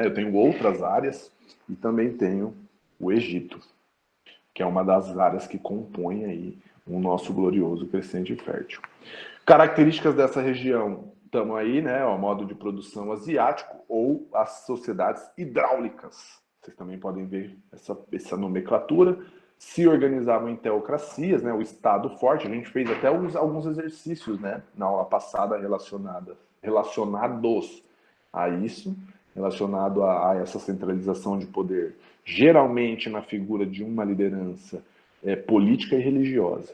Eu tenho outras áreas e também tenho o Egito, que é uma das áreas que compõem aí o nosso glorioso Crescente Fértil. Características dessa região, estamos aí, né, o modo de produção asiático ou as sociedades hidráulicas. Vocês também podem ver essa nomenclatura. Se organizavam em teocracias, né, o Estado forte. A gente fez até alguns exercícios, né, na aula passada relacionados a isso, relacionado a essa centralização de poder, geralmente na figura de uma liderança política e religiosa.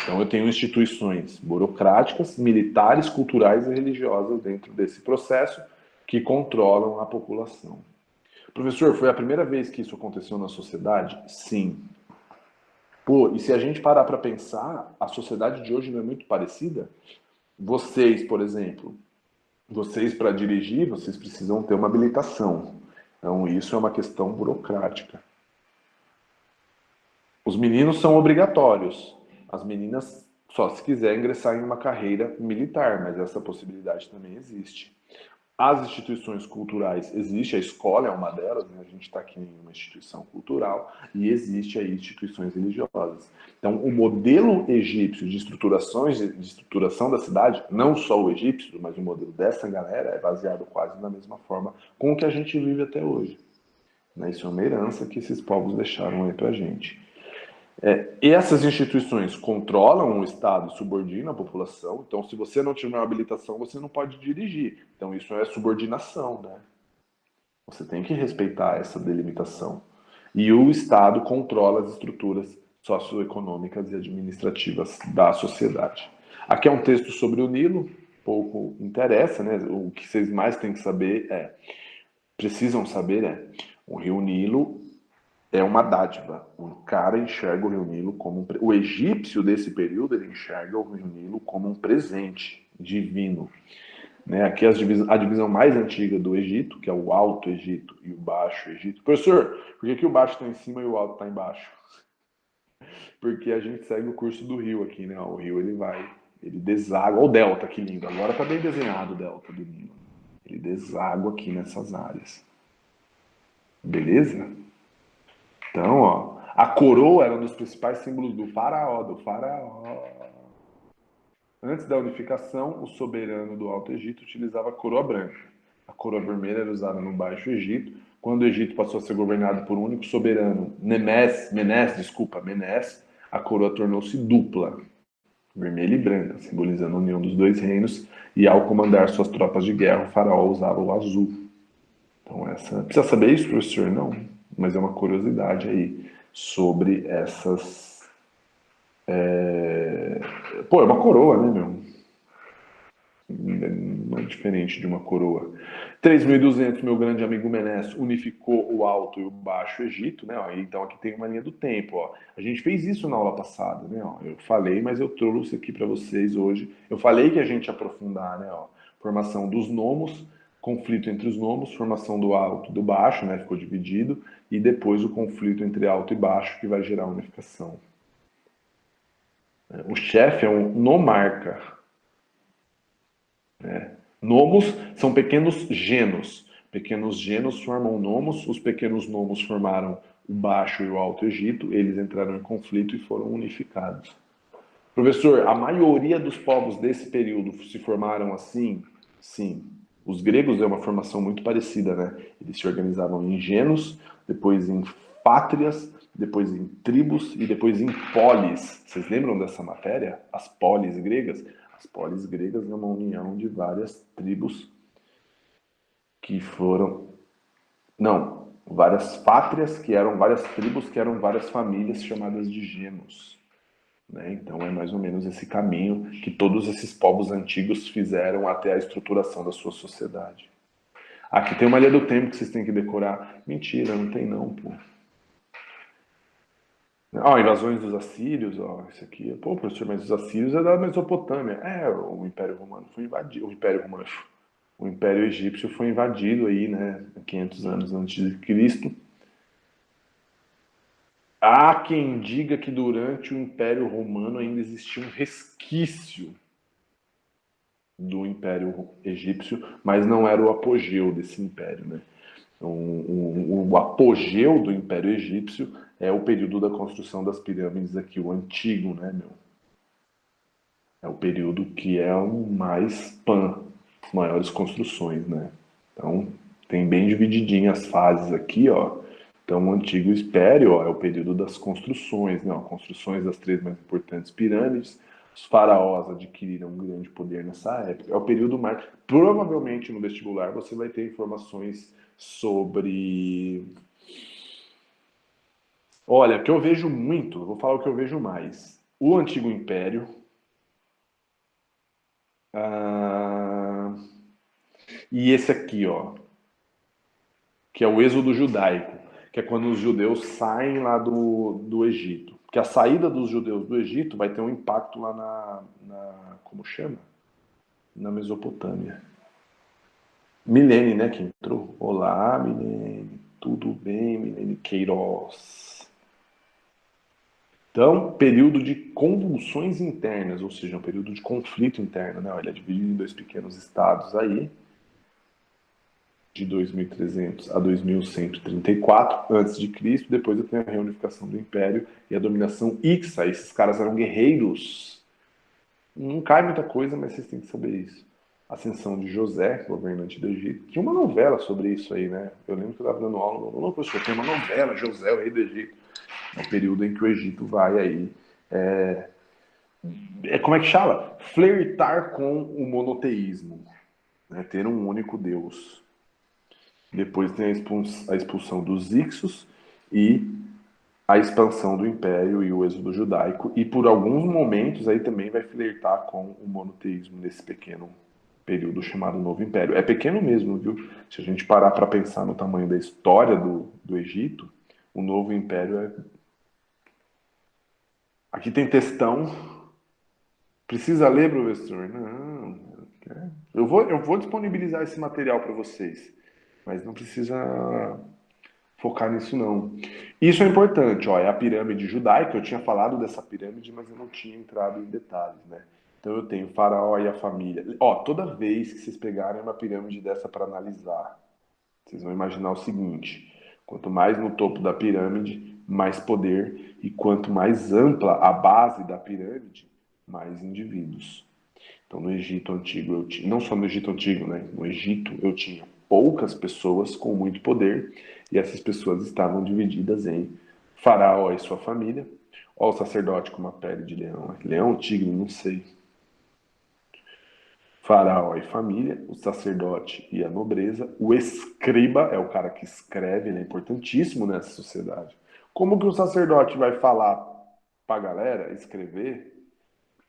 Então eu tenho instituições burocráticas, militares, culturais e religiosas dentro desse processo que controlam a população. Professor, foi a primeira vez que isso aconteceu na sociedade? Sim. Pô, e se a gente parar para pensar, a sociedade de hoje não é muito parecida? Vocês, por exemplo, vocês para dirigir, vocês precisam ter uma habilitação. Então isso é uma questão burocrática. Os meninos são obrigatórios. As meninas só se quiser ingressar em uma carreira militar, mas essa possibilidade também existe. As instituições culturais, existe a escola, é uma delas, né? A gente está aqui em uma instituição cultural, e existe aí instituições religiosas. Então, o modelo egípcio de estruturação da cidade, não só o egípcio, mas o modelo dessa galera, é baseado quase na mesma forma com o que a gente vive até hoje. Isso é uma herança que esses povos deixaram aí para a gente. Essas instituições controlam o Estado, subordinam a população. Então, se você não tiver uma habilitação, você não pode dirigir. Então, isso é subordinação, né? Você tem que respeitar essa delimitação. E o Estado controla as estruturas socioeconômicas e administrativas da sociedade. Aqui é um texto sobre o Nilo, pouco interessa, né? O que vocês mais têm que saber precisam saber o Rio Nilo é uma dádiva. O cara enxerga o Rio Nilo como o egípcio desse período, ele enxerga o Rio Nilo como um presente divino. Aqui a divisão mais antiga do Egito, que é o Alto Egito e o Baixo Egito. Professor, por que o baixo está em cima e o alto está embaixo? Porque a gente segue o curso do rio aqui, né? O rio ele deságua. Olha o delta, que lindo. Agora está bem desenhado o delta do Nilo. Ele deságua aqui nessas áreas. Beleza? Então, ó, a coroa era um dos principais símbolos do faraó, Antes da unificação, o soberano do Alto Egito utilizava a coroa branca. A coroa vermelha era usada no Baixo Egito. Quando o Egito passou a ser governado por um único soberano, Menes, a coroa tornou-se dupla, vermelha e branca, simbolizando a união dos dois reinos, e ao comandar suas tropas de guerra, o faraó usava o azul. Então, precisa saber isso, professor? Não, mas é uma curiosidade aí sobre essas... Pô, é uma coroa, né, meu? Não é diferente de uma coroa. 3.200, meu grande amigo Menes unificou o Alto e o Baixo Egito, né? Então aqui tem uma linha do tempo, ó. A gente fez isso na aula passada, né? Eu falei, mas eu trouxe aqui para vocês hoje. Eu falei que a gente ia aprofundar, né? Formação dos nomos, conflito entre os nomos, formação do Alto e do Baixo, né? Ficou dividido, e depois o conflito entre Alto e Baixo que vai gerar unificação. O chefe é um nomarca. Nomos são pequenos genos. Pequenos genos formam nomos. Os pequenos nomos formaram o Baixo e o Alto Egito. Eles entraram em conflito e foram unificados. Professor, a maioria dos povos desse período se formaram assim? Sim. Os gregos é uma formação muito parecida, né? Eles se organizavam em genos, depois em pátrias, depois em tribos e depois em polis. Vocês lembram dessa matéria? As polis gregas? As polis gregas é uma união de várias tribos que foram... Não, várias pátrias que eram várias tribos, que eram várias famílias chamadas de genos. Então é mais ou menos esse caminho que todos esses povos antigos fizeram até a estruturação da sua sociedade. Aqui tem uma linha do tempo que vocês têm que decorar. Mentira, não tem não, pô. Invasões dos assírios, isso aqui. Pô, professor, mas os assírios é da Mesopotâmia. O Império Romano foi invadido. O Império Egípcio foi invadido aí, né, 500 anos antes de Cristo. Há quem diga que durante o Império Romano ainda existia um resquício do Império Egípcio, mas não era o apogeu desse império, né? O apogeu do Império Egípcio é o período da construção das pirâmides aqui, o antigo, né, meu? É o período que é o mais as maiores construções, né? Então, tem bem divididinho as fases aqui, ó. Então, o Antigo Império, ó, é o período das construções, né? Ó, construções das três mais importantes pirâmides. Os faraós adquiriram um grande poder nessa época. É o período mais... Provavelmente, no vestibular, você vai ter informações sobre... Olha, o que eu vejo muito, vou falar o que eu vejo mais. O Antigo Império, ah, e esse aqui, ó, que é o êxodo judaico, que é quando os judeus saem lá do Egito. Porque a saída dos judeus do Egito vai ter um impacto lá como chama? Na Mesopotâmia. Milene, né, que entrou. Olá, Milene. Tudo bem, Milene Queiroz? Então, período de convulsões internas, ou seja, um período de conflito interno, né? Ele é dividido em dois pequenos estados aí, de 2300 a 2134 a.C. Depois eu tenho a reunificação do Império e a dominação Ixa. Esses caras eram guerreiros. Não cai muita coisa, mas vocês têm que saber isso. Ascensão de José, governante do Egito. Tinha uma novela sobre isso aí, né? Eu lembro que eu estava dando aula. Não, professor, tem uma novela, José, o rei do Egito. É o período em que o Egito vai aí. Como é que chama? Flertar com o monoteísmo. Né? Ter um único Deus. Depois tem a expulsão dos Ixos e a expansão do Império e o êxodo judaico. E por alguns momentos aí também vai flertar com o monoteísmo nesse pequeno período chamado Novo Império. É pequeno mesmo, viu? Se a gente parar para pensar no tamanho da história do Egito, o Novo Império é... Aqui tem textão. Precisa ler, professor? Não. Eu vou disponibilizar esse material para vocês, mas não precisa focar nisso não. Isso é importante, ó, é a pirâmide judaica. Eu tinha falado dessa pirâmide, mas eu não tinha entrado em detalhes, né? Então eu tenho o faraó e a família. Ó, toda vez que vocês pegarem uma pirâmide dessa para analisar, vocês vão imaginar o seguinte: quanto mais no topo da pirâmide, mais poder, e quanto mais ampla a base da pirâmide, mais indivíduos. Então, no Egito Antigo, eu tinha, não só no Egito Antigo, né? No Egito eu tinha poucas pessoas com muito poder, e essas pessoas estavam divididas em Faraó e sua família, ó, o sacerdote com uma pele de leão, leão, tigre, não sei. Faraó e família, o sacerdote e a nobreza, o escriba é o cara que escreve, ele é importantíssimo nessa sociedade. Como que o sacerdote vai falar para a galera, escrever,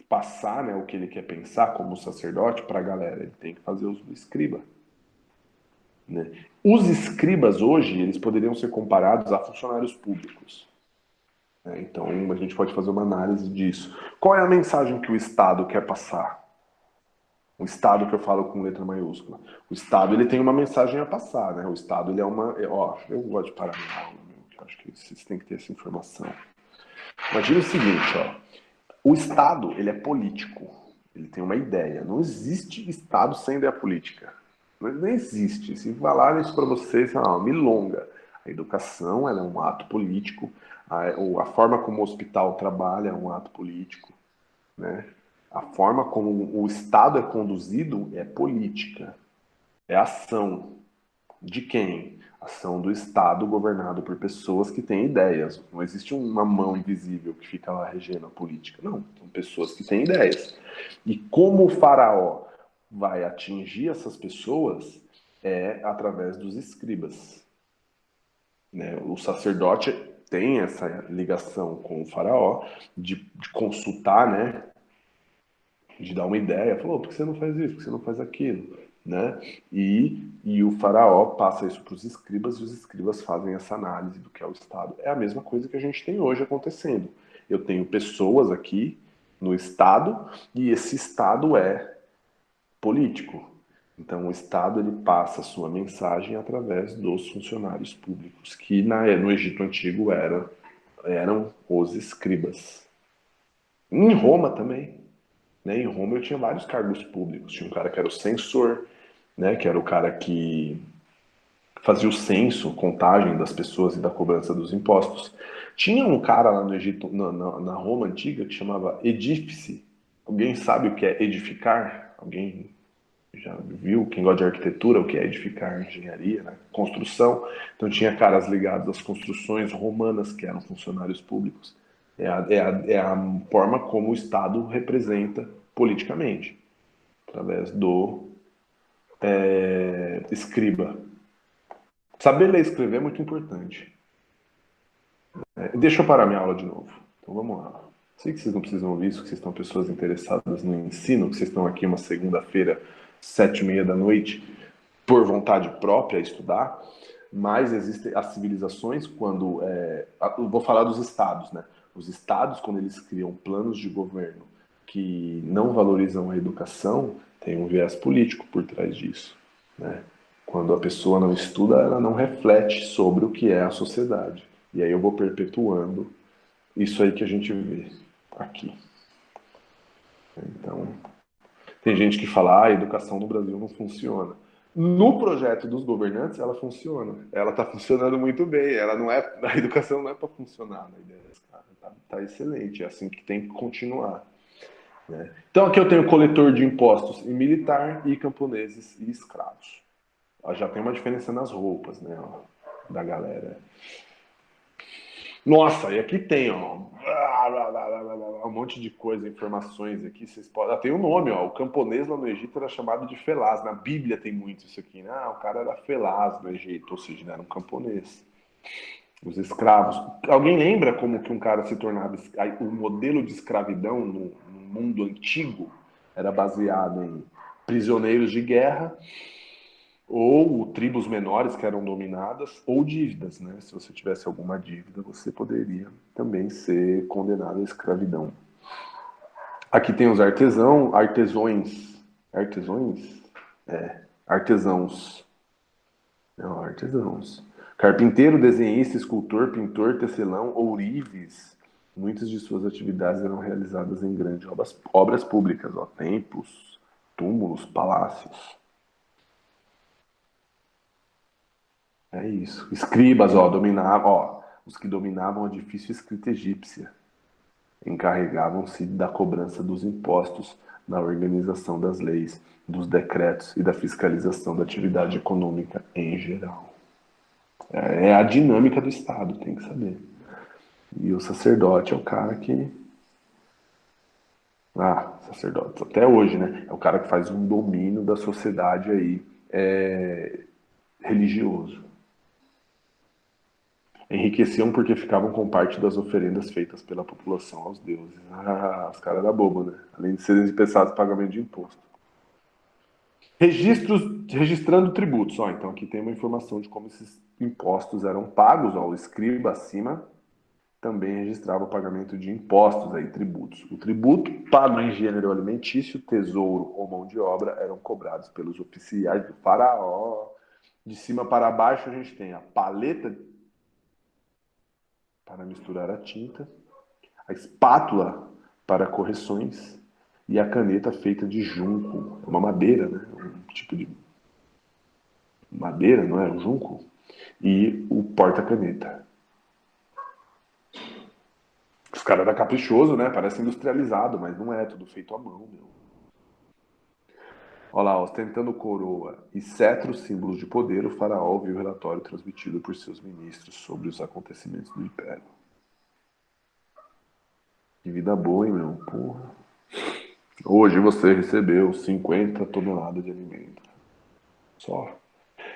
passar, né, o que ele quer pensar como sacerdote para a galera? Ele tem que fazer uso do escriba. Né? Os escribas hoje, eles poderiam ser comparados a funcionários públicos. Né? Então, a gente pode fazer uma análise disso. Qual é a mensagem que o Estado quer passar? O Estado que eu falo com letra maiúscula. O Estado, ele tem uma mensagem a passar, né? O Estado, ele é uma... Ó, eu gosto de parar minha aula, eu acho que vocês têm que ter essa informação. Imagina o seguinte, ó. O Estado, ele é político. Ele tem uma ideia. Não existe Estado sem ideia política. Não existe. Se falar isso para vocês, é uma milonga. A educação, ela é um ato político. A forma como o hospital trabalha é um ato político, né? A forma como o Estado é conduzido é política. É ação. De quem? Ação do Estado governado por pessoas que têm ideias. Não existe uma mão invisível que fica lá regendo a política. Não, são pessoas que têm ideias. E como o faraó vai atingir essas pessoas é através dos escribas. Né? O sacerdote tem essa ligação com o faraó de consultar, né? De dar uma ideia, falou, por que você não faz isso, por que você não faz aquilo, né? E o faraó passa isso para os escribas e os escribas fazem essa análise do que é o Estado. É a mesma coisa que a gente tem hoje acontecendo. Eu tenho pessoas aqui no Estado e esse Estado é político. Então o Estado ele passa a sua mensagem através dos funcionários públicos, que no Egito Antigo eram os escribas. Em Roma também. né? Em Roma eu tinha vários cargos públicos. Tinha um cara que era o censor, né? Que era o cara que fazia o censo, contagem das pessoas e da cobrança dos impostos. Tinha um cara lá no Egito, na Roma antiga, que chamava edífice. Alguém sabe o que é edificar? Alguém já viu? Quem gosta de arquitetura, o que é edificar? Engenharia, né? Construção. Então tinha caras ligados às construções romanas, que eram funcionários públicos. É a forma como o Estado representa politicamente, através do escriba. Saber ler e escrever é muito importante. Deixa eu parar minha aula de novo. Então vamos lá. Sei que vocês não precisam ouvir isso, que vocês estão pessoas interessadas no ensino, que vocês estão aqui uma segunda-feira, 7h30 da noite, por vontade própria, a estudar, mas existem as civilizações quando... eu vou falar dos estados, né? Os estados, quando eles criam planos de governo que não valorizam a educação, tem um viés político por trás disso, né? Quando a pessoa não estuda, ela não reflete sobre o que é a sociedade. E aí eu vou perpetuando isso aí que a gente vê aqui. Então, tem gente que fala, a educação no Brasil não funciona. No projeto dos governantes, ela funciona. Ela está funcionando muito bem. Ela não é, a educação não é para funcionar na ideia desse cara. Tá excelente. É assim que tem que continuar. Né? Então aqui eu tenho coletor de impostos e militar e camponeses e escravos. Já tem uma diferença nas roupas, né, ó, da galera. Nossa, e aqui tem, ó, um monte de coisa, informações aqui. Vocês podem. Tem um nome, ó. O camponês lá no Egito era chamado de felaz. Na Bíblia tem muito isso aqui, né? O cara era felaz no Egito, ou seja, era um camponês. Os escravos. Alguém lembra como que um cara se tornava. O modelo de escravidão no mundo antigo era baseado em prisioneiros de guerra ou tribos menores que eram dominadas, ou dívidas, né? Se você tivesse alguma dívida, você poderia também ser condenado à escravidão. Aqui tem os artesãos. Não, artesãos. Carpinteiro, desenhista, escultor, pintor, tecelão, ourives. Muitas de suas atividades eram realizadas em grandes obras públicas, ó, templos, túmulos, palácios. É isso. Escribas, ó, dominavam, ó, os que dominavam a difícil escrita egípcia encarregavam-se da cobrança dos impostos, da organização das leis, dos decretos e da fiscalização da atividade econômica em geral. É a dinâmica do Estado, tem que saber. E o sacerdote é o cara que. Sacerdote, até hoje, né? É o cara que faz um domínio da sociedade aí religioso. Enriqueciam porque ficavam com parte das oferendas feitas pela população aos deuses. Os caras eram bobo, né? Além de serem dispensados pagamento de imposto. Registrando tributos. Ó, então aqui tem uma informação de como esses impostos eram pagos. Ó, o escriba acima também registrava o pagamento de impostos, aí, tributos. O tributo pago em gênero alimentício, tesouro ou mão de obra eram cobrados pelos oficiais do faraó. De cima para baixo a gente tem a paleta para misturar a tinta, a espátula para correções e a caneta feita de junco. É uma madeira, né? Um tipo de madeira, não é? Um junco. E o porta-caneta. Os caras eram caprichoso, né? Parece industrializado, mas não é, tudo feito à mão, meu. Olha lá, ostentando coroa e cetro, símbolos de poder, o faraó viu o relatório transmitido por seus ministros sobre os acontecimentos do império. Que vida boa, hein, meu? Porra. Hoje você recebeu 50 toneladas de alimento. Só.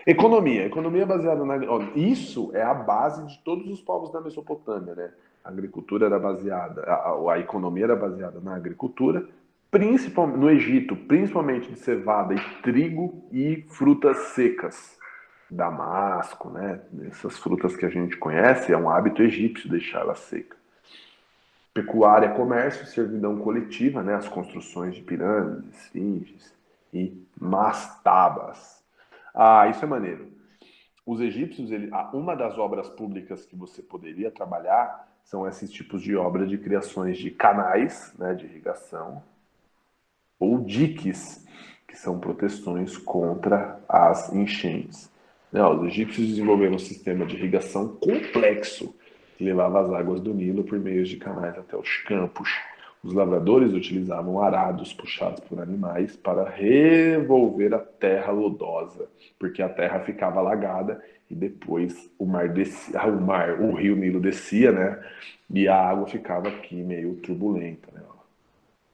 Economia. Economia baseada na. Ó, isso é a base de todos os povos da Mesopotâmia, né? A agricultura era baseada. A economia era baseada na agricultura, principalmente no Egito, principalmente de cevada e trigo e frutas secas. Damasco, né? Essas frutas que a gente conhece, é um hábito egípcio deixá-la seca. Pecuária, comércio, servidão coletiva, né? As construções de pirâmides, esfinges e mastabas. Isso é maneiro. Os egípcios, uma das obras públicas que você poderia trabalhar são esses tipos de obras de criações de canais, né, de irrigação, ou diques, que são proteções contra as enchentes. Os egípcios desenvolveram um sistema de irrigação complexo que levava as águas do Nilo por meio de canais até os campos. Os lavradores utilizavam arados puxados por animais para revolver a terra lodosa, porque a terra ficava alagada e depois o mar descia, o rio Nilo descia, né? E a água ficava aqui meio turbulenta, né?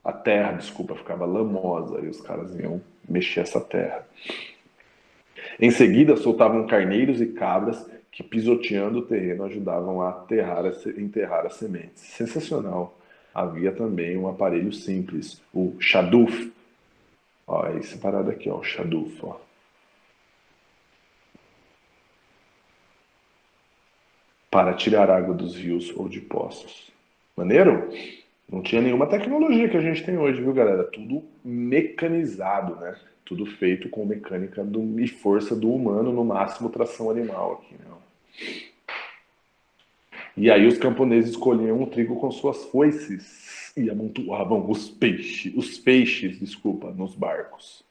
A terra, desculpa, ficava lamosa e os caras iam mexer essa terra. Em seguida, soltavam carneiros e cabras que, pisoteando o terreno, ajudavam a enterrar as sementes. Sensacional. Havia também um aparelho simples, o shaduf. Ó, é esse parado aqui, ó, o shaduf, ó. Para tirar água dos rios ou de poços. Maneiro? Não tinha nenhuma tecnologia que a gente tem hoje, viu, galera? Tudo mecanizado, né? Tudo feito com mecânica e força do humano, no máximo tração animal aqui, né? E aí os camponeses escolhiam o trigo com suas foices e amontoavam os peixes, desculpa, nos barcos.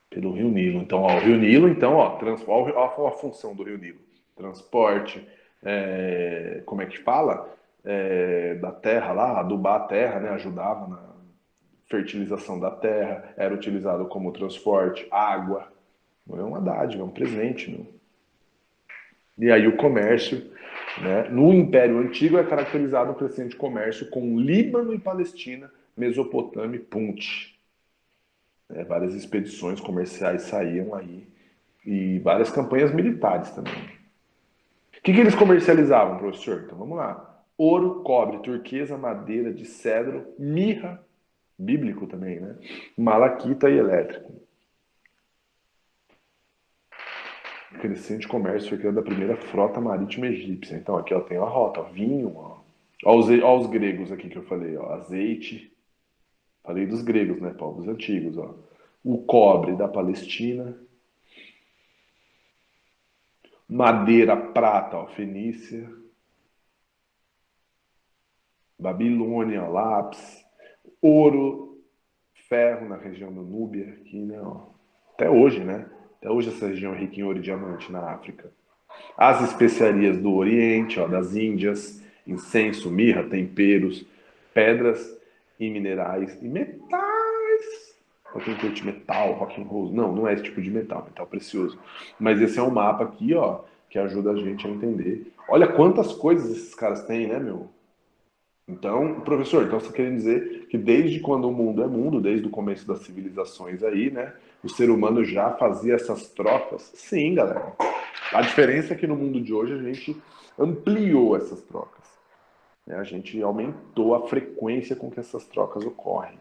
Pelo Rio Nilo. Então, ó, o Rio Nilo, então, ó a função do Rio Nilo. Transporte, como é que fala? Da terra lá, adubar a terra, né? Ajudava na fertilização da terra, era utilizado como transporte, água. Não é uma dádiva, é um presente, meu. E aí o comércio, né? No Império Antigo é caracterizado o crescente comércio com Líbano e Palestina, Mesopotâmia e Punt. Várias expedições comerciais saíam aí e várias campanhas militares também. O que eles comercializavam, professor? Então vamos lá. Ouro, cobre, turquesa, madeira de cedro, mirra, bíblico também, né? Malaquita e elétrico. O crescente comércio foi criando a primeira frota marítima egípcia. Então aqui ó, tem a rota, ó, vinho, ó. Ó os gregos aqui que eu falei, ó, azeite. Falei dos gregos, né? Povos antigos, ó. O cobre da Palestina. Madeira, prata, ó, Fenícia. Babilônia, lápis. Ouro, ferro na região do Núbia, aqui, né? Ó. Até hoje, né? Até hoje essa região é rica em ouro e diamante na África. As especiarias do Oriente, ó, das Índias, incenso, mirra, temperos, pedras e minerais e metais. Pra quem curte metal, rock and roll. Não, não é esse tipo de metal, metal precioso. Mas esse é um mapa aqui, ó, que ajuda a gente a entender. Olha quantas coisas esses caras têm, né, meu? Então, professor, então você quer dizer que desde quando o mundo é mundo, desde o começo das civilizações aí, né, o ser humano já fazia essas trocas? Sim, galera. A diferença é que no mundo de hoje a gente ampliou essas trocas, né? A gente aumentou a frequência com que essas trocas ocorrem.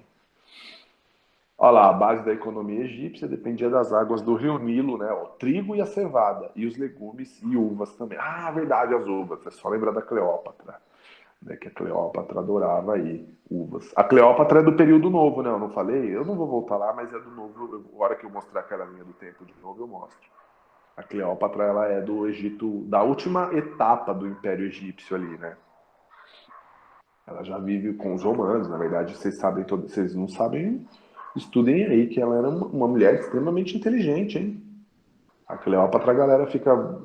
Olha lá, a base da economia egípcia dependia das águas do rio Nilo, né? O trigo e a cevada, e os legumes e uvas também. Ah, verdade, as uvas. É só lembrar da Cleópatra, né? Que a Cleópatra adorava aí uvas. A Cleópatra é do período novo, né? Eu não falei? Eu não vou voltar lá, mas é do novo. A hora que eu mostrar aquela linha do tempo de novo, eu mostro. A Cleópatra, ela é do Egito, da última etapa do Império Egípcio ali, né? Ela já vive com os romanos, na verdade, vocês não sabem, estudem aí que ela era uma mulher extremamente inteligente, hein? A Cleópatra, a galera fica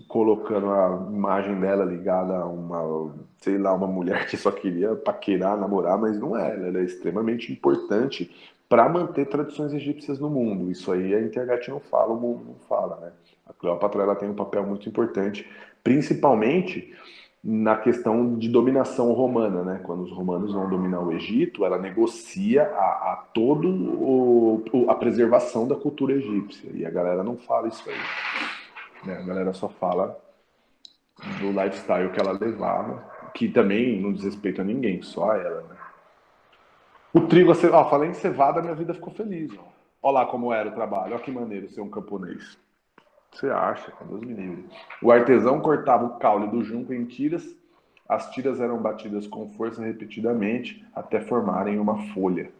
colocando a imagem dela ligada a uma, sei lá, uma mulher que só queria paquerar, namorar, mas não é. Ela é extremamente importante para manter tradições egípcias no mundo. Isso aí a internet não fala, o mundo não fala, né? A Cleópatra ela tem um papel muito importante, principalmente na questão de dominação romana, né? Quando os romanos vão dominar o Egito, ela negocia a todo a preservação da cultura egípcia. E a galera não fala isso aí, né? A galera só fala do lifestyle que ela levava, que também não diz respeito a ninguém, só a ela, né? O trigo, ó, falei em cevada, minha vida ficou feliz, ó. Olha lá como era o trabalho, olha que maneiro ser um camponês. Você acha, com Deus me livre. O artesão cortava o caule do junco em tiras, as tiras eram batidas com força repetidamente até formarem uma folha.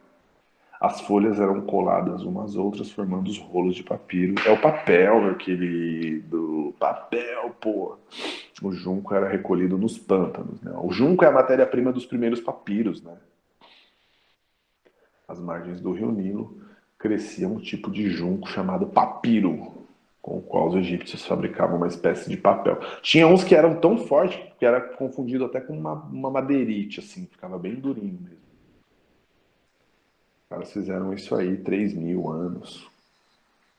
As folhas eram coladas umas às outras, formando os rolos de papiro. É o papel, meu querido. Papel, pô. O junco era recolhido nos pântanos, né? O junco é a matéria-prima dos primeiros papiros, né? às margens do rio Nilo, crescia um tipo de junco chamado papiro, com o qual os egípcios fabricavam uma espécie de papel. Tinha uns que eram tão fortes que era confundido até com uma madeirite, assim, ficava bem durinho mesmo. Os caras fizeram isso aí 3.000 anos,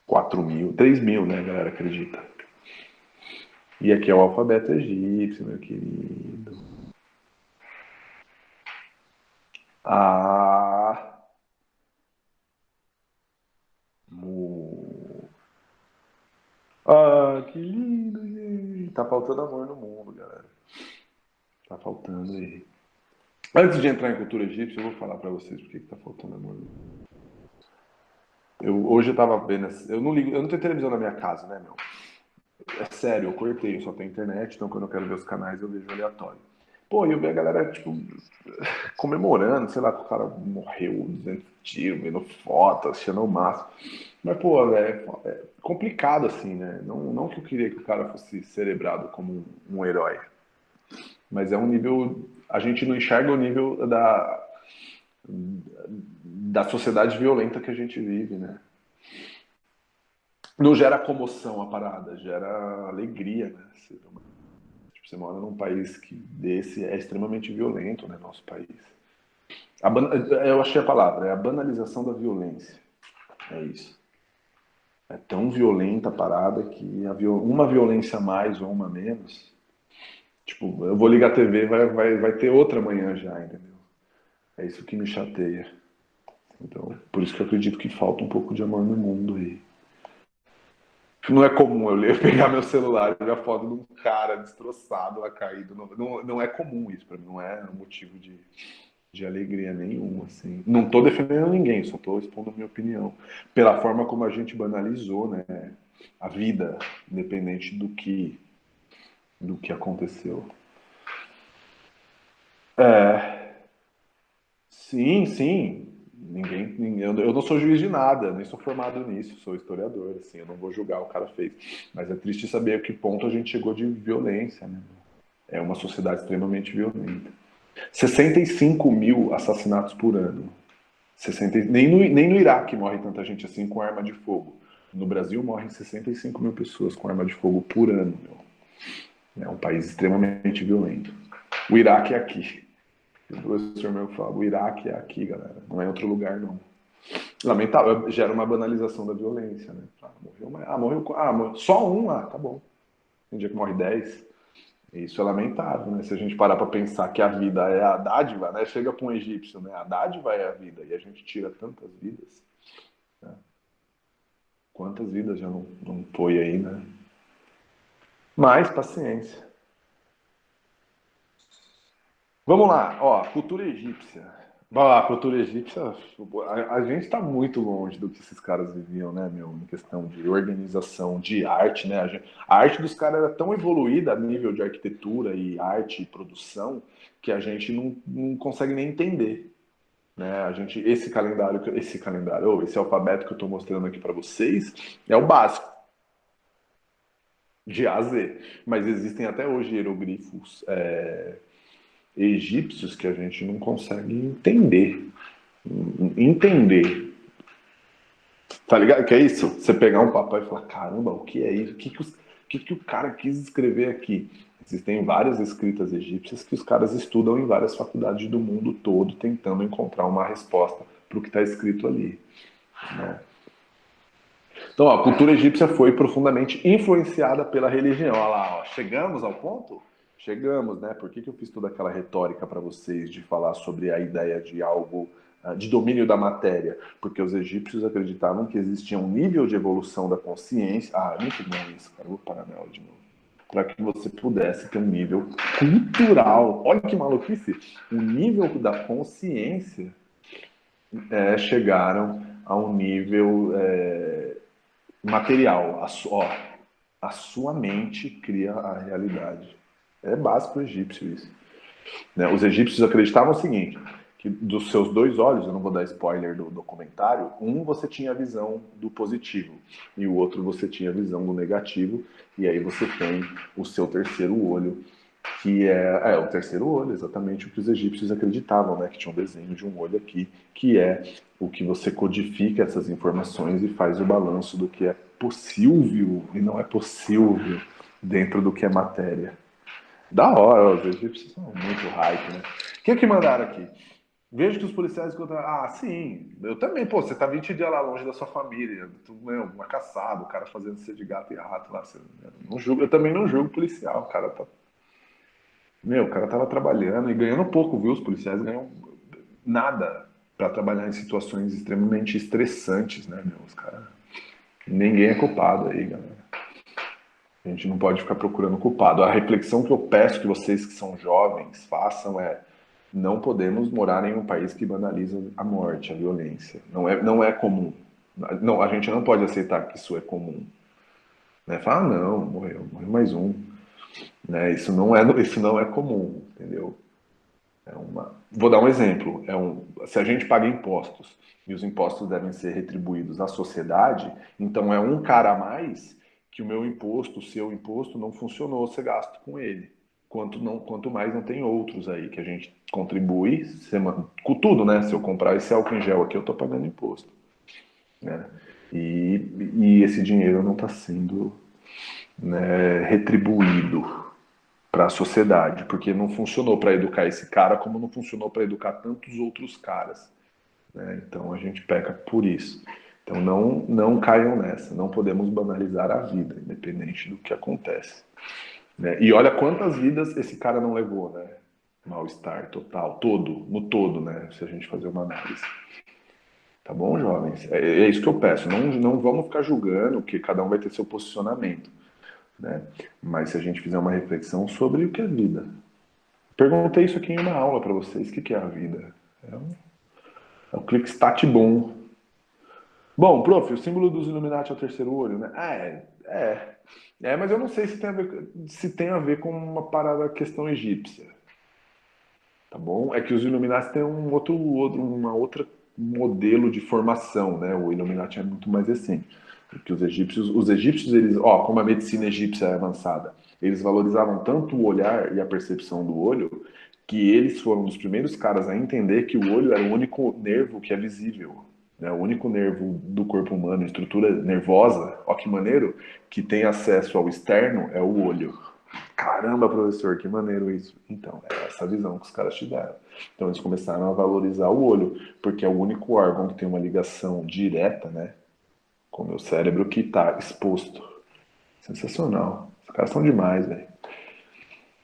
4.000, 3.000, né, a galera acredita. E aqui é o alfabeto egípcio, meu querido. Ah, mu. Ah, que lindo, gente. Tá faltando amor no mundo, galera. Tá faltando aí. Antes de entrar em cultura egípcia, eu vou falar pra vocês por que tá faltando amor no mundo. Hoje eu tava vendo. Eu não ligo, eu não tenho televisão na minha casa, né, meu? É sério, eu cortei, eu só tenho internet, então quando eu quero ver os canais eu vejo aleatório. Pô, e eu vi a galera, tipo, comemorando, sei lá, que o cara morreu 200 tiros, vendo foto, achando o máximo. Mas, pô, é complicado assim, né? Não que eu queria que o cara fosse celebrado como um herói, mas é um nível. A gente não enxerga o nível da sociedade violenta que a gente vive, né? Não gera comoção a parada, gera alegria, né? Tipo, você mora num país que desse é extremamente violento, né? Nosso país. Eu achei a palavra, é a banalização da violência. É isso. É tão violenta a parada que uma violência a mais ou uma a menos. Tipo, eu vou ligar a TV, vai ter outra amanhã já, entendeu? É isso que me chateia. Então, por isso que eu acredito que falta um pouco de amor no mundo aí. Não é comum eu ler, pegar meu celular e ver a foto de um cara destroçado lá caído. Não é comum isso para mim, não é um motivo de alegria nenhuma, assim. Não tô defendendo ninguém, só tô expondo a minha opinião. Pela forma como a gente banalizou, né, a vida, independente do que aconteceu. Sim, sim. Eu não sou juiz de nada, nem sou formado nisso, sou historiador, assim, eu não vou julgar o cara fez. Mas é triste saber a que ponto a gente chegou de violência, né? É uma sociedade extremamente violenta. 65 mil assassinatos por ano. 60, nem no Iraque morre tanta gente assim com arma de fogo. No Brasil morrem 65 mil pessoas com arma de fogo por ano. Meu. É um país extremamente violento. O Iraque é aqui. O professor meu fala, o Iraque é aqui, galera. Não é em outro lugar, não. Lamentável, gera uma banalização da violência, né? Morreu, só um, tá bom. Tem dia que morre 10. Isso é lamentável, né? Se a gente parar para pensar que a vida é a dádiva, né? Chega para um egípcio, né? A dádiva é a vida e a gente tira tantas vidas. Né? Quantas vidas já não foi aí, né? Mas paciência. Vamos lá, ó, cultura egípcia. A cultura egípcia, a gente está muito longe do que esses caras viviam, né, meu, em questão de organização, de arte, né? A arte dos caras era tão evoluída a nível de arquitetura e arte e produção que a gente não consegue nem entender, né? Esse alfabeto que eu estou mostrando aqui para vocês é o básico, de A a Z. Mas existem até hoje hieroglifos egípcios que a gente não consegue entender. Entender. Tá ligado? Que é isso? Você pegar um papel e falar, caramba, o que é isso? O que o cara quis escrever aqui? Existem várias escritas egípcias que os caras estudam em várias faculdades do mundo todo, tentando encontrar uma resposta para o que está escrito ali. Né? Então, ó, a cultura egípcia foi profundamente influenciada pela religião. Olha lá, ó, chegamos ao ponto? Chegamos, né? Por que eu fiz toda aquela retórica para vocês de falar sobre a ideia de algo, de domínio da matéria? Porque os egípcios acreditavam que existia um nível de evolução da consciência. Ah, muito bom isso, cara. Vou parar nela de novo. Para que você pudesse ter um nível cultural. Olha que maluquice! O nível da consciência chegaram a um nível material. A sua mente cria a realidade. É básico egípcio isso. Né? Os egípcios acreditavam o seguinte, que dos seus dois olhos, eu não vou dar spoiler do documentário, um você tinha a visão do positivo e o outro você tinha a visão do negativo, e aí você tem o seu terceiro olho, que é o terceiro olho, exatamente o que os egípcios acreditavam, né? Que tinha um desenho de um olho aqui, que é o que você codifica essas informações e faz o balanço do que é possível e não é possível dentro do que é matéria. Da hora, os egípcios são muito hype, né? O que é que mandaram aqui? Vejo que os policiais encontraram. Ah, sim, eu também, pô, você tá 20 dias lá longe da sua família, tu, meu, uma caçada, o cara fazendo ser de gato e rato lá. Você, não julgo, eu também não julgo policial, o cara tá. Meu, o cara tava trabalhando e ganhando pouco, viu? Os policiais ganham nada para trabalhar em situações extremamente estressantes, né, meu? Os caras. Ninguém é culpado aí, galera. A gente não pode ficar procurando culpado. A reflexão que eu peço que vocês que são jovens façam é: não podemos morar em um país que banaliza a morte, a violência. Não é comum. Não, a gente não pode aceitar que isso é comum. Né? Falar, ah, não, morreu mais um. Né? Isso não é comum, entendeu? Vou dar um exemplo. Se a gente paga impostos e os impostos devem ser retribuídos à sociedade, então é um cara a mais que o meu imposto, o seu imposto não funcionou ser gasto com ele. Quanto mais não tem outros aí que a gente contribui com tudo, né? Se eu comprar esse álcool em gel aqui, eu estou pagando imposto, né? E esse dinheiro não está sendo, né, retribuído para a sociedade, porque não funcionou para educar esse cara, como não funcionou para educar tantos outros caras, né? Então a gente peca por isso. Então não caiam nessa, não podemos banalizar a vida, independente do que acontece, né? E olha quantas vidas esse cara não levou, né? Mal-estar total, no todo, né? Se a gente fazer uma análise. Tá bom, jovens? É isso que eu peço. Não vamos ficar julgando, que cada um vai ter seu posicionamento, né? Mas se a gente fizer uma reflexão sobre o que é vida. Perguntei isso aqui em uma aula para vocês. O que é a vida? É o clique-stat bom. Bom, prof, o símbolo dos Illuminati é o terceiro olho, né? Mas eu não sei se tem a ver com uma parada questão egípcia, tá bom? É que os Illuminati têm uma outra modelo de formação, né? O Illuminati é muito mais recente. Porque os egípcios, eles, como a medicina egípcia é avançada, eles valorizavam tanto o olhar e a percepção do olho que eles foram um dos primeiros caras a entender que o olho era o único nervo que é visível, né? O único nervo do corpo humano, estrutura nervosa, ó que maneiro, que tem acesso ao externo é o olho. Caramba, professor, que maneiro isso. Então, é essa visão que os caras tiveram. Então, eles começaram a valorizar o olho, porque é o único órgão que tem uma ligação direta, né, com o meu cérebro que está exposto. Sensacional. Os caras são demais, velho.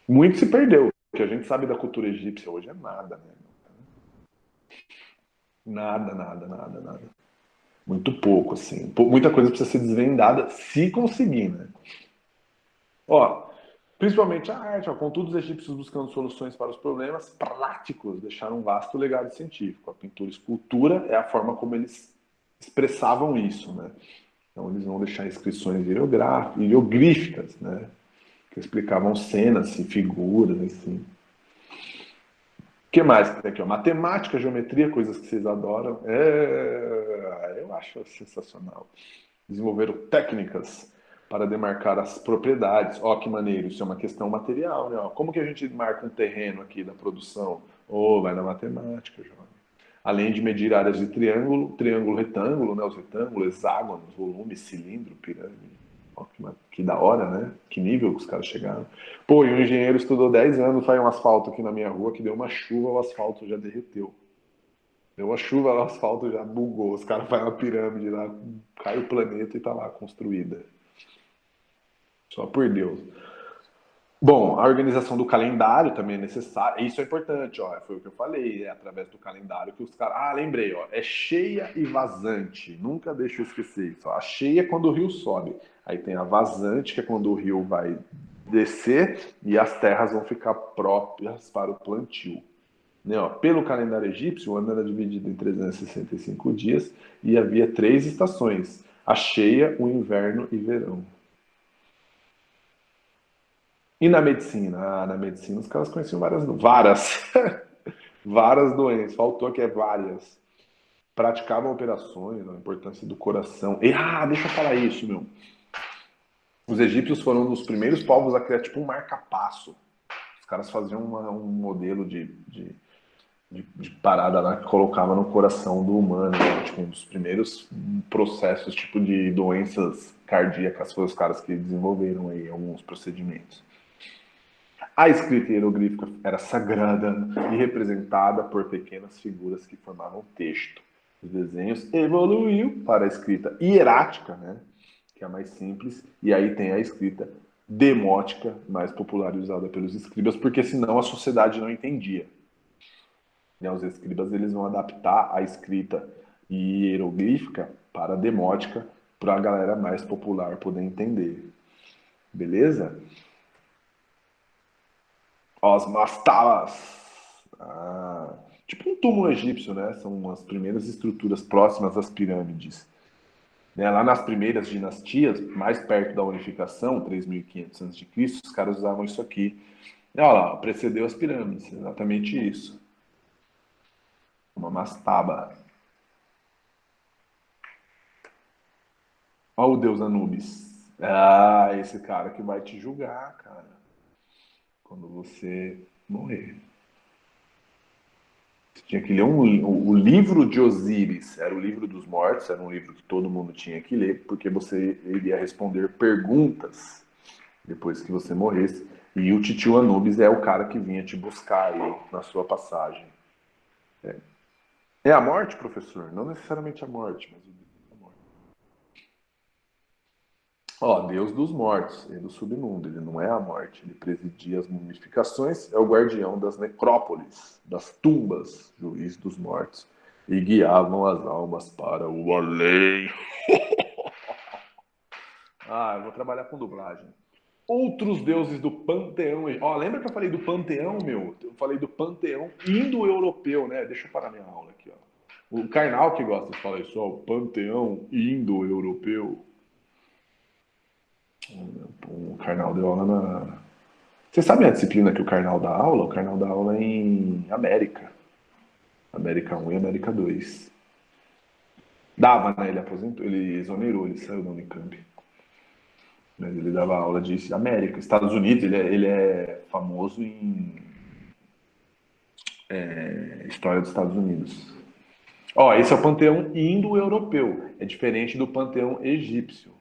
Muito se perdeu. O que a gente sabe da cultura egípcia hoje é nada, né? Nada, nada, nada, nada. Muito pouco, assim. Muita coisa precisa ser desvendada se conseguir, né? Ó, principalmente a arte, ó, contudo, os egípcios buscando soluções para os problemas práticos deixaram um vasto legado científico. A pintura e escultura é a forma como eles expressavam isso, né? Então eles vão deixar inscrições hieroglíficas, né? Que explicavam cenas, assim, figuras, assim. O que mais que tem aqui? Ó? Matemática, geometria, coisas que vocês adoram. Eu acho sensacional. Desenvolveram técnicas para demarcar as propriedades. Ó, que maneiro, isso é uma questão material, né? Ó, como que a gente marca um terreno aqui da produção? Vai na matemática, jovem. Além de medir áreas de triângulo, triângulo, retângulo, né? Os retângulos, hexágonos, volume, cilindro, pirâmide. Ó, que da hora, né? Que nível que os caras chegaram. Pô, e um engenheiro estudou 10 anos, faz um asfalto aqui na minha rua, que deu uma chuva, o asfalto já derreteu. Deu uma chuva, o asfalto já bugou. Os caras fazem uma pirâmide lá, cai o planeta e tá lá construída. Só por Deus. Bom, a organização do calendário também é necessária. Isso é importante, ó. Foi o que eu falei, é através do calendário que os caras. Ah, lembrei, ó. É cheia e vazante. Nunca deixa eu esquecer isso. Ó. A cheia é quando o rio sobe. Aí tem a vazante, que é quando o rio vai descer e as terras vão ficar próprias para o plantio. Né, ó, pelo calendário egípcio, o ano era dividido em 365 dias e havia 3 estações: a cheia, o inverno e verão. E na medicina? Na medicina os caras conheciam várias, várias doenças. Faltou que é várias. Praticavam operações, a importância do coração. Deixa eu falar isso, meu. Os egípcios foram um dos primeiros povos a criar tipo um marca-passo. caras faziam um modelo de parada lá que colocava no coração do humano, né? Tipo, um dos primeiros processos, tipo, de doenças cardíacas, foi os caras que desenvolveram aí alguns procedimentos. A escrita hieroglífica era sagrada e representada por pequenas figuras que formavam texto. Os desenhos evoluiu para a escrita hierática, né, que é a mais simples, e aí tem a escrita demótica, mais popularizada pelos escribas, porque senão a sociedade não entendia. Né, os escribas eles vão adaptar a escrita hieroglífica para a demótica, para a galera mais popular poder entender. Beleza? Os mastabas. Ah, tipo um túmulo egípcio, né? São as primeiras estruturas próximas às pirâmides. Né? Lá nas primeiras dinastias, mais perto da unificação, 3.500 a.C., os caras usavam isso aqui. E olha lá, precedeu as pirâmides, exatamente isso. Uma mastaba. Olha o deus Anubis. Ah, esse cara que vai te julgar, cara. Quando você morrer. Você tinha que ler o livro de Osíris, era o livro dos mortos, era um livro que todo mundo tinha que ler, porque você iria responder perguntas depois que você morresse. E o titio Anubis é o cara que vinha te buscar aí na sua passagem. É a morte, professor? Não necessariamente a morte, mas a morte. Ó, Deus dos mortos e do submundo, ele não é a morte, ele presidia as mumificações, é o guardião das necrópolis, das tumbas, juiz dos mortos, e guiavam as almas para o além. Ah, eu vou trabalhar com dublagem. Outros deuses do panteão. Ó, lembra que eu falei do panteão, meu? Eu falei do panteão indo-europeu, né? Deixa eu parar minha aula aqui, ó. O Karnal que gosta de falar isso, ó, o panteão indo-europeu. O Karnal deu aula na. Você sabe a disciplina que o Karnal dá aula? O Karnal dá aula em América. América 1 e América 2. Dava, né? Ele aposentou, ele exonerou, ele saiu da Unicamp. Mas ele dava aula de América. Estados Unidos, ele é famoso em história dos Estados Unidos. Ó, esse é o panteão indo-europeu. É diferente do panteão egípcio.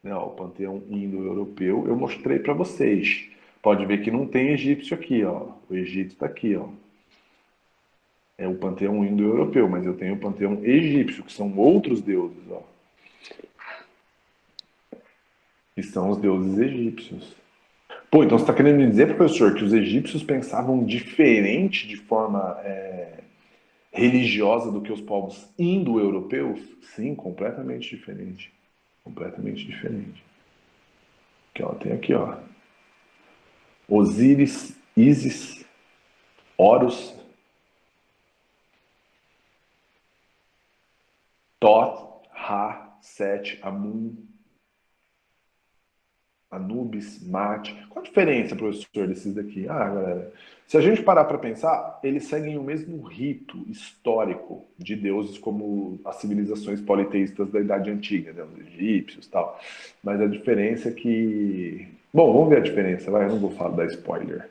Né? Ó, o panteão indo-europeu eu mostrei para vocês. Pode ver que não tem egípcio aqui, ó. O Egito está aqui, ó. É o panteão indo-europeu, mas eu tenho o panteão egípcio, que são outros deuses, ó. Que são os deuses egípcios. Pô, então você está querendo me dizer, professor, que os egípcios pensavam diferente de forma religiosa do que os povos indo-europeus? Sim, completamente diferente. Completamente diferente. Aqui, ó, tem aqui, ó. Osíris, Ísis, Horus, Tot, Ra, Set, Amun, Anubis, Mate. Qual a diferença, professor, desses daqui? Ah, galera, se a gente parar para pensar, eles seguem o mesmo rito histórico de deuses como as civilizações politeístas da Idade Antiga, né? Os egípcios e tal. Mas a diferença é que... Bom, vamos ver a diferença, vai, eu não vou falar da spoiler.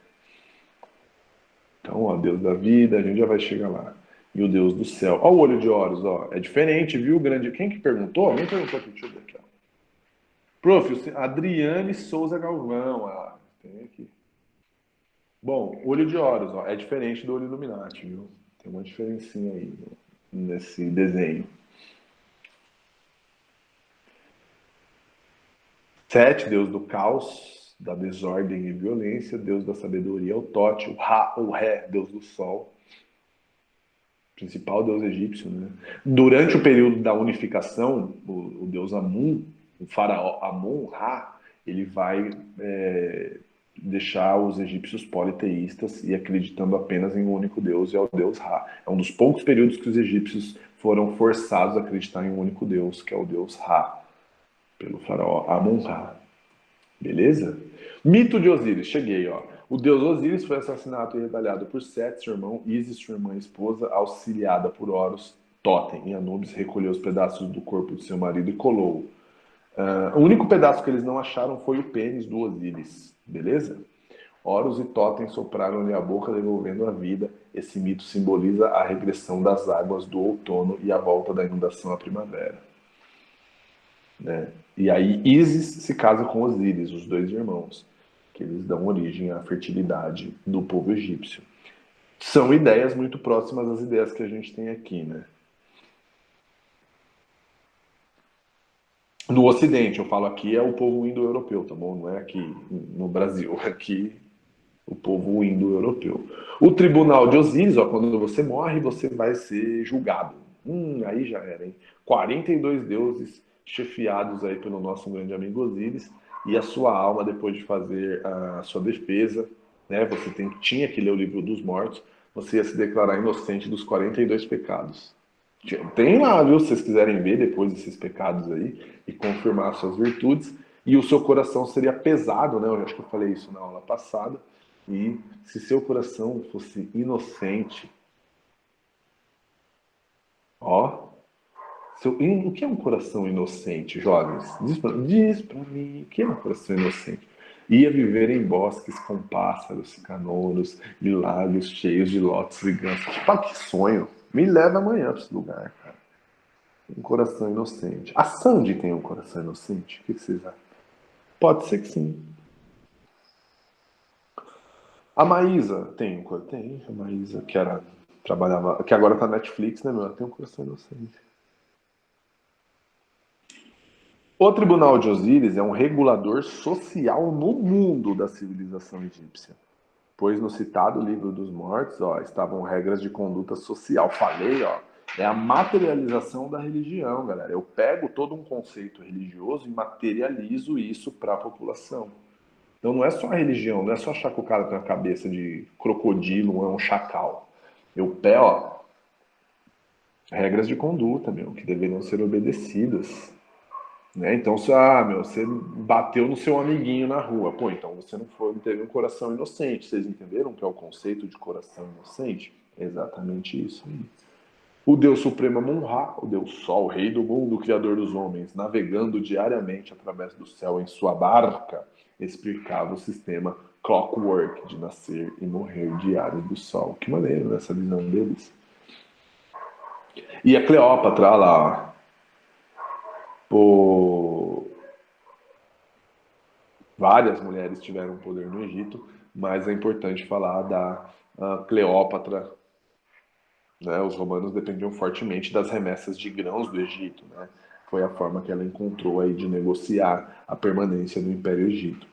Então, ó, Deus da vida, a gente já vai chegar lá. E o Deus do céu. Ó o olho de Horus, ó. É diferente, viu, grande... Quem que perguntou? Alguém perguntou aqui, deixa eu ver aqui, ó. Prof, Adriane Souza Galvão, ó. Tem aqui. Bom, olho de Horus, ó, é diferente do olho Illuminati, viu? Tem uma diferencinha aí nesse desenho. Sete, deus do caos, da desordem e violência, deus da sabedoria, o Tote, o Ra, o Ré, deus do sol, principal deus egípcio, né? Durante o período da unificação, o deus Amun, o faraó Amun-Ra, ele vai deixar os egípcios politeístas e acreditando apenas em um único Deus, e é o Deus Ra. É um dos poucos períodos que os egípcios foram forçados a acreditar em um único Deus, que é o Deus Ra, pelo faraó Amun-Ra. Beleza? Mito de Osíris, cheguei, ó. O deus Osíris foi assassinado e retalhado por Sete, seu irmão, Ísis, sua irmã e esposa, auxiliada por Horus, Totem, e Anubis recolheu os pedaços do corpo de seu marido e colou. O único pedaço que eles não acharam foi o pênis do Osíris, beleza? Horus e Totem sopraram-lhe a boca, devolvendo a vida. Esse mito simboliza a regressão das águas do outono e a volta da inundação à primavera. Né? E aí Ísis se casa com Osíris, os dois irmãos, que eles dão origem à fertilidade do povo egípcio. São ideias muito próximas às ideias que a gente tem aqui, né? No Ocidente, eu falo aqui, é o povo indo-europeu, tá bom? Não é aqui no Brasil, é aqui o povo indo-europeu. O tribunal de Osíris, ó, quando você morre, você vai ser julgado. Aí já era, hein? 42 deuses chefiados aí pelo nosso grande amigo Osíris, e a sua alma, depois de fazer a sua defesa, né? Você tinha que ler o livro dos mortos, você ia se declarar inocente dos 42 pecados. Tem lá, viu? Se vocês quiserem ver depois esses pecados aí e confirmar suas virtudes. E o seu coração seria pesado, né? Eu acho que eu falei isso na aula passada. E se seu coração fosse inocente, ó, o que é um coração inocente, jovens? Diz pra mim, o que é um coração inocente? Ia viver em bosques com pássaros, canouros e lagos cheios de lótus e gansos. Tipo, que sonho! Me leva amanhã para esse lugar, cara. Um coração inocente. A Sandy tem um coração inocente? O que vocês acham? Pode ser que sim. A Maísa tem. A Maísa, que era, trabalhava, que agora tá na Netflix, né, meu? Ela tem um coração inocente. O Tribunal de Osíris é um regulador social no mundo da civilização egípcia. Pois no citado livro dos mortos, ó, estavam regras de conduta social. Falei, ó, é a materialização da religião, galera. Eu pego todo um conceito religioso e materializo isso para a população. Então não é só a religião, não é só achar que o cara tem uma cabeça de crocodilo, é um chacal. Eu pego, ó, regras de conduta, meu, que deveriam ser obedecidas. Né? Então, você bateu no seu amiguinho na rua. Pô, então você não teve um coração inocente. Vocês entenderam o que é o conceito de coração inocente? É exatamente isso aí. O Deus Supremo Amun-Ra, o Deus Sol, o Rei do Mundo, o Criador dos homens, navegando diariamente através do céu em sua barca, explicava o sistema clockwork de nascer e morrer diário do Sol. Que maneiro, essa visão deles. E a Cleópatra, lá, pô, várias mulheres tiveram poder no Egito, mas é importante falar da Cleópatra. Né? Os romanos dependiam fortemente das remessas de grãos do Egito. Né? Foi a forma que ela encontrou aí de negociar a permanência do Império Egito.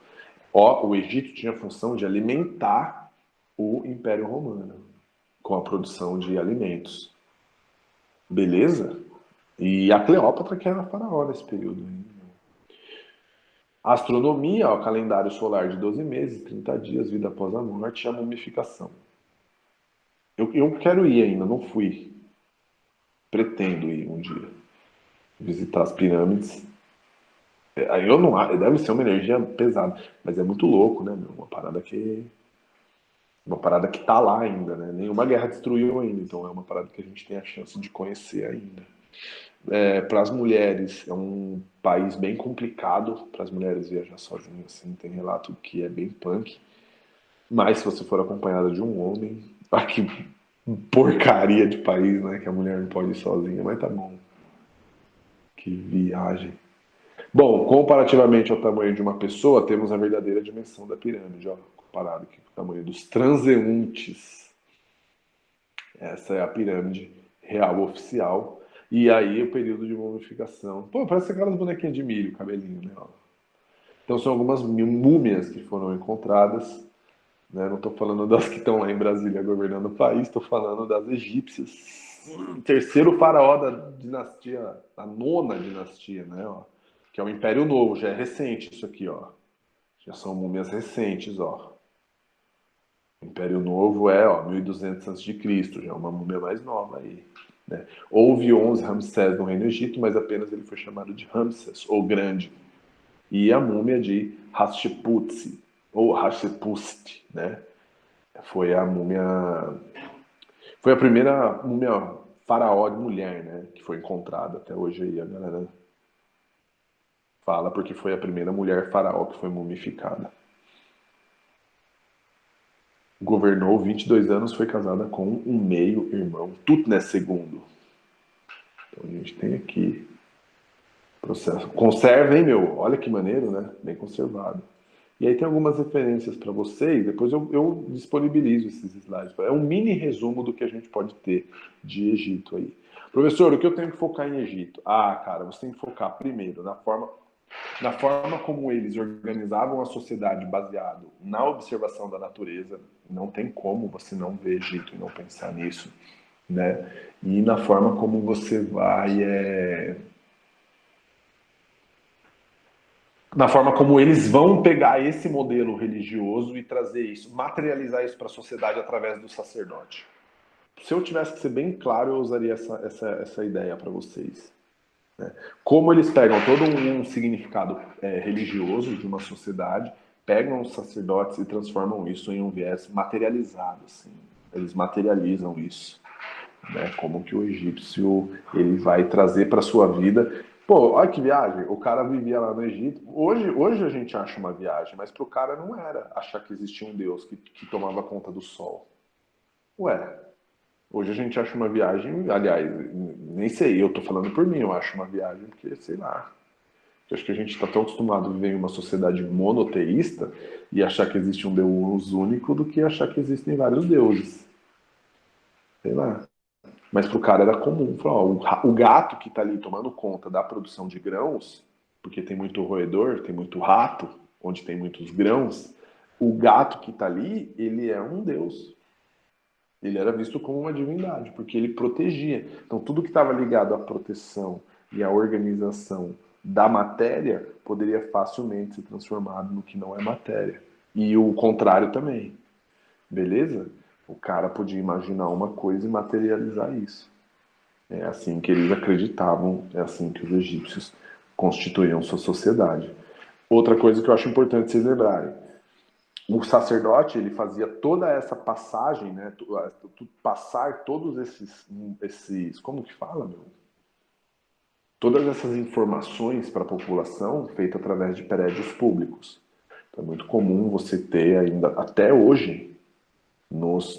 O Egito tinha a função de alimentar o Império Romano com a produção de alimentos. Beleza? E a Cleópatra que era a faraó nesse período. A astronomia, ó, calendário solar de 12 meses, 30 dias, vida após a morte e a mumificação. Eu quero ir ainda, não fui. Pretendo ir um dia. Visitar as pirâmides. Aí eu não, deve ser uma energia pesada, mas é muito louco, né, meu? Uma parada que tá lá ainda, né? Nenhuma guerra destruiu ainda, então é uma parada que a gente tem a chance de conhecer ainda. Para as mulheres, é um país bem complicado para as mulheres viajar sozinhas, assim, tem relato que é bem punk. Mas se você for acompanhada de um homem, que porcaria de país, né? Que a mulher não pode ir sozinha, mas tá bom. Que viagem. Bom, comparativamente ao tamanho de uma pessoa, temos a verdadeira dimensão da pirâmide, ó, comparado aqui com o tamanho dos transeuntes. Essa é a pirâmide real oficial. E aí o período de mumificação. Pô, parece aquelas bonequinhas de milho, cabelinho, né? Ó. Então são algumas múmias que foram encontradas. Né? Não estou falando das que estão lá em Brasília governando o país, estou falando das egípcias. Terceiro faraó da dinastia, a nona dinastia, né? Ó, que é o Império Novo, já é recente isso aqui, ó. Já são múmias recentes, ó. O Império Novo é, ó, 1200 a.C., já é uma múmia mais nova aí. Né? Houve 11 Ramsés no Reino Egito, mas apenas ele foi chamado de Ramsés, ou Grande. E a múmia de Hatshepsut, ou Hatshepsut, né? Foi a múmia. Foi a primeira múmia faraó de mulher, né? Que foi encontrada até hoje aí. A galera fala porque foi a primeira mulher faraó que foi mumificada. governou 22 anos, foi casada com um meio-irmão, Tutnes II. Então a gente tem aqui processo. Conserva, hein, meu? Olha que maneiro, né? Bem conservado. E aí tem algumas referências para vocês, depois eu disponibilizo esses slides. É um mini resumo do que a gente pode ter de Egito aí. Professor, o que eu tenho que focar em Egito? Ah, cara, você tem que focar primeiro na forma como eles organizavam a sociedade baseado na observação da natureza. Não tem como você não ver Egito e não pensar nisso, né? E na forma como você vai na forma como eles vão pegar esse modelo religioso e trazer isso, materializar isso para a sociedade através do sacerdote. Se eu tivesse que ser bem claro, eu usaria essa ideia para vocês. Né? Como eles pegam todo um significado religioso de uma sociedade, pegam os sacerdotes e transformam isso em um viés materializado. Assim. Eles materializam isso. Né? Como que o egípcio ele vai trazer para sua vida. Pô, olha que viagem. O cara vivia lá no Egito. Hoje a gente acha uma viagem, mas para o cara não era achar que existia um Deus que tomava conta do sol. Ué, hoje a gente acha uma viagem, aliás, nem sei, eu tô falando por mim, eu acho uma viagem porque, sei lá, eu acho que a gente está tão acostumado a viver em uma sociedade monoteísta e achar que existe um Deus único do que achar que existem vários deuses. Sei lá. Mas para o cara era comum. Falou, ó, o gato que está ali tomando conta da produção de grãos, porque tem muito roedor, tem muito rato, onde tem muitos grãos, o gato que está ali, ele é um deus. Ele era visto como uma divindade, porque ele protegia. Então, tudo que estava ligado à proteção e à organização da matéria poderia facilmente ser transformado no que não é matéria. E o contrário também. Beleza? O cara podia imaginar uma coisa e materializar isso. É assim que eles acreditavam, é assim que os egípcios constituíam sua sociedade. Outra coisa que eu acho importante vocês lembrarem: o sacerdote ele fazia toda essa passagem, né? Passar todos esses, como que fala, meu? Todas essas informações para a população feita através de prédios públicos. Então, é muito comum você ter ainda até hoje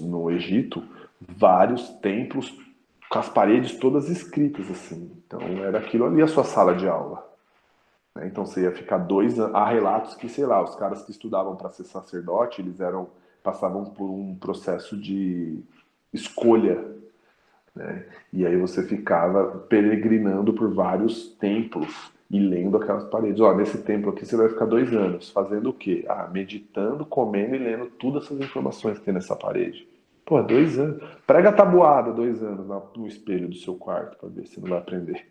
no Egito vários templos com as paredes todas escritas assim. Então era aquilo ali a sua sala de aula. Né? Então você ia ficar 2 anos. Há relatos que, sei lá, os caras que estudavam para ser sacerdote, passavam por um processo de escolha, né? E aí você ficava peregrinando por vários templos e lendo aquelas paredes. Ó, nesse templo aqui você vai ficar 2 anos. Fazendo o quê? Ah, meditando, comendo e lendo todas essas informações que tem nessa parede. Pô, 2 anos. Prega a tabuada 2 anos no espelho do seu quarto para ver se não vai aprender.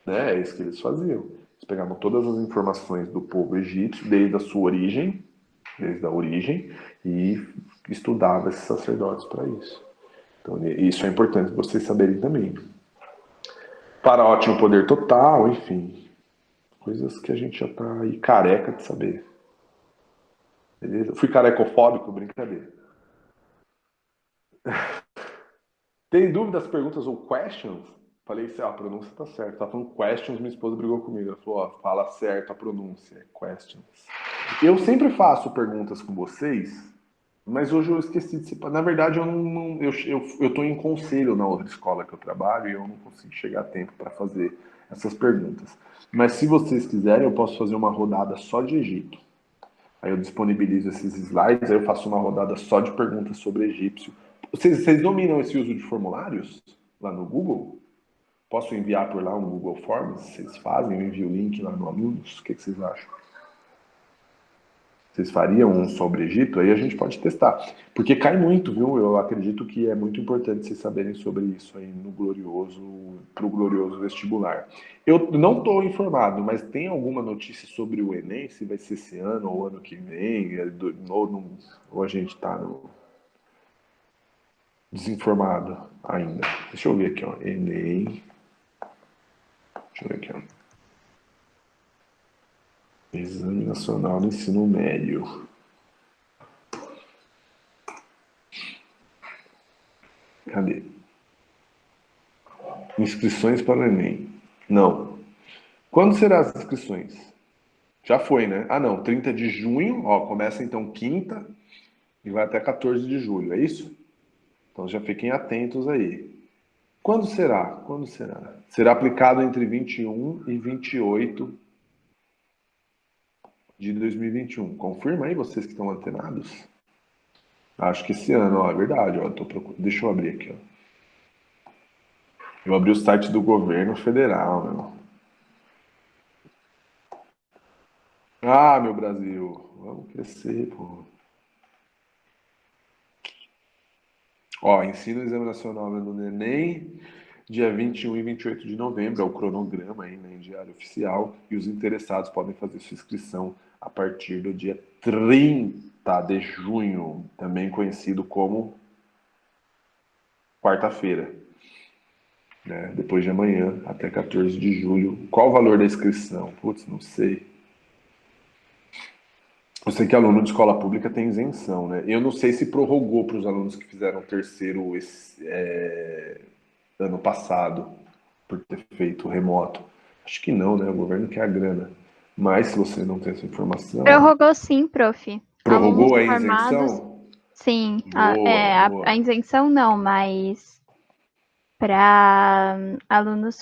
Né? É isso que eles faziam. Eles pegavam todas as informações do povo egípcio, desde a origem, e estudavam esses sacerdotes para isso. Então, isso é importante vocês saberem também. Faraó tinha um poder total, enfim. Coisas que a gente já tá aí careca de saber. Beleza? Fui carecofóbico, brincadeira. Tem dúvidas, perguntas ou questions? Falei assim, a pronúncia tá certa. Tá falando questions, minha esposa brigou comigo. Ela falou, ó, fala certo a pronúncia, é questions. Eu sempre faço perguntas com vocês, mas hoje eu esqueci de ser. Na verdade, eu tô em conselho na outra escola que eu trabalho e eu não consigo chegar a tempo para fazer essas perguntas. Mas se vocês quiserem, eu posso fazer uma rodada só de Egito. Aí eu disponibilizo esses slides, aí eu faço uma rodada só de perguntas sobre egípcio. Vocês dominam esse uso de formulários lá no Google? Posso enviar por lá um Google Forms? Vocês fazem? Eu envio o link lá no Alunos? O que vocês acham? Vocês fariam um sobre Egito? Aí a gente pode testar. Porque cai muito, viu? Eu acredito que é muito importante vocês saberem sobre isso aí no pro glorioso vestibular. Eu não estou informado, mas tem alguma notícia sobre o Enem? Se vai ser esse ano ou ano que vem? Ou a gente está desinformado ainda? Deixa eu ver aqui, ó. Enem. Deixa eu ver aqui, ó. Exame Nacional do Ensino Médio. Cadê? Inscrições para o Enem. Não. Quando serão as inscrições? Já foi, né? Ah, não. 30 de junho. Ó, começa então quinta. E vai até 14 de julho, é isso? Então já fiquem atentos aí. Quando será? Quando será? Será aplicado entre 21 e 28 de 2021. Confirma aí vocês que estão antenados? Acho que esse ano, ó, é verdade, ó, deixa eu abrir aqui, ó. Eu abri o site do governo federal, meu. Ah, meu Brasil, vamos crescer, pô. Ó, ensino o Exame Nacional do Enem, dia 21 e 28 de novembro, é o cronograma aí, né, em diário oficial, e os interessados podem fazer sua inscrição a partir do dia 30 de junho, também conhecido como quarta-feira, né, depois de amanhã, até 14 de julho. Qual o valor da inscrição? Putz, não sei. Eu sei que aluno de escola pública tem isenção, né? Eu não sei se prorrogou para os alunos que fizeram terceiro ano passado, por ter feito remoto. Acho que não, né? O governo quer a grana. Mas se você não tem essa informação, Prorrogou sim, prof. Alunos prorrogou a formados, isenção? sim. Boa, A boa. isenção não, mas para alunos